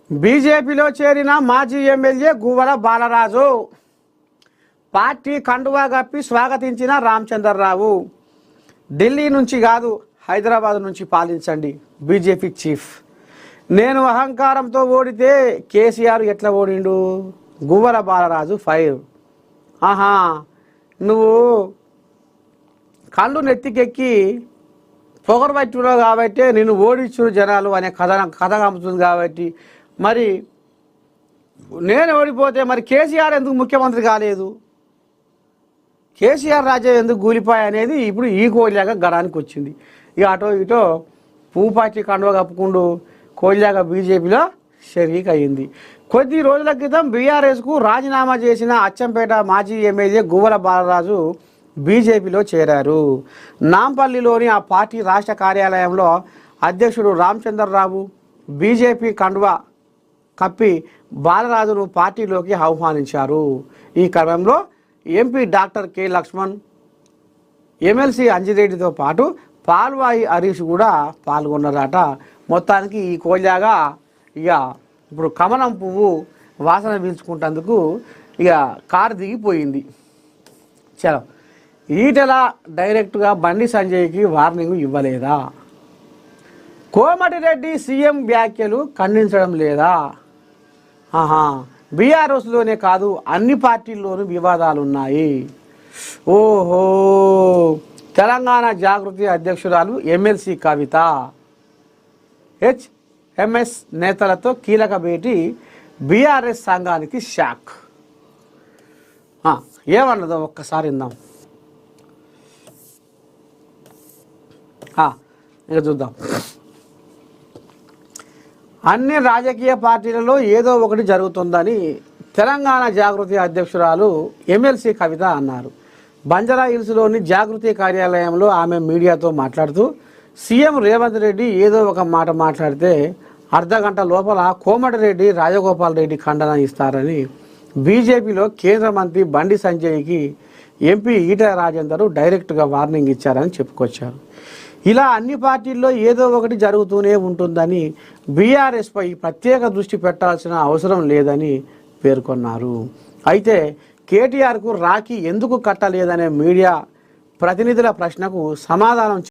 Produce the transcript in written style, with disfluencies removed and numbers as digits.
బీజేపీలో చేరిన మాజీ ఎమ్మెల్యే గువ్వల బాలరాజు పార్టీ కండువా కప్పి స్వాగతించిన రామచంద్రరావు. ఢిల్లీ నుంచి కాదు హైదరాబాద్ నుంచి పాలించండి బీజేపీ చీఫ్. నేను అహంకారంతో ఓడితే కేసీఆర్ ఎట్లా ఓడిండు? గువ్వల బాలరాజు ఫైర్. ఆహా, నువ్వు కళ్ళు నెత్తికెక్కి పొగరు పట్టున్నావు కాబట్టి నిన్ను ఓడించుడు జనాలు అనే కథ అమ్ముతుంది కాబట్టి, మరి నేను ఓడిపోతే మరి కేసీఆర్ ఎందుకు ముఖ్యమంత్రి కాలేదు? కేసీఆర్ రాజ్యం ఎందుకు గూలిపాయ అనేది ఇప్పుడు ఈ కోయిలాగా గడానికి వచ్చింది. ఇక అటో ఇటో పువ్వు పార్టీ కండువ కప్పుకుంటూ కోయిలాగా బీజేపీలో షరీక్ అయ్యింది. కొద్ది రోజుల క్రితం బీఆర్ఎస్కు రాజీనామా చేసిన అచ్చంపేట మాజీ ఎమ్మెల్యే గువ్వల బాలరాజు బీజేపీలో చేరారు. నాంపల్లిలోని ఆ పార్టీ రాష్ట్ర కార్యాలయంలో అధ్యక్షుడు రామచంద్రరావు బీజేపీ కండువా కప్పి బాలరాజును పార్టీలోకి ఆహ్వానించారు. ఈ క్రమంలో MP doctor K Laxman, MLC అంజిరెడ్డితో పాటు పాల్వాయి హరీష్ కూడా పాల్గొన్నారట. మొత్తానికి ఈ కోయిలాగా ఇక ఇప్పుడు కమలం పువ్వు వాసన పీల్చుకుంటేందుకు ఇక కారు దిగిపోయింది. చలో, ఈటెల డైరెక్ట్గా బండి సంజయ్కి వార్నింగ్ ఇవ్వలేదా? కోమటిరెడ్డి సీఎం వ్యాఖ్యలు ఖండించడం లేదా? ఆహా, బీఆర్ఎస్లోనే కాదు అన్ని పార్టీల్లోనూ వివాదాలు ఉన్నాయి. ఓహో, తెలంగాణ జాగృతి అధ్యక్షురాలు ఎమ్మెల్సీ కవిత హెచ్ఎంఎస్ నేతలతో కీలక భేటీ, బీఆర్ఎస్ సంఘానికి షాక్. ఏమన్నదో ఒక్కసారి విందాం. ఇక చూద్దాం. అన్ని రాజకీయ పార్టీలలో ఏదో ఒకటి జరుగుతుందని తెలంగాణ జాగృతి అధ్యక్షురాలు ఎమ్మెల్సీ కవిత అన్నారు. బంజారా హిల్స్లోని జాగృతి కార్యాలయంలో ఆమె మీడియాతో మాట్లాడుతూ, సీఎం రేవంత్ రెడ్డి ఏదో ఒక మాట మాట్లాడితే అర్ధగంట లోపల కోమటిరెడ్డి రాజగోపాల్ రెడ్డి ఖండన ఇస్తారని బీజేపీలో కేంద్ర మంత్రి బండి సంజయ్కి ఎంపీ ఈటెల రాజేందర్ డైరెక్ట్గా వార్నింగ్ ఇచ్చారని చెప్పుకొచ్చారు. ఇలా అన్ని పార్టీల్లో ఏదో ఒకటి జరుగుతూనే ఉంటుందని, బీఆర్ఎస్పై ప్రత్యేక దృష్టి పెట్టాల్సిన అవసరం లేదని పేర్కొన్నారు. అయితే కేటీఆర్కు రాఖీ ఎందుకు కట్టలేదనే మీడియా ప్రతినిధుల ప్రశ్నకు సమాధానం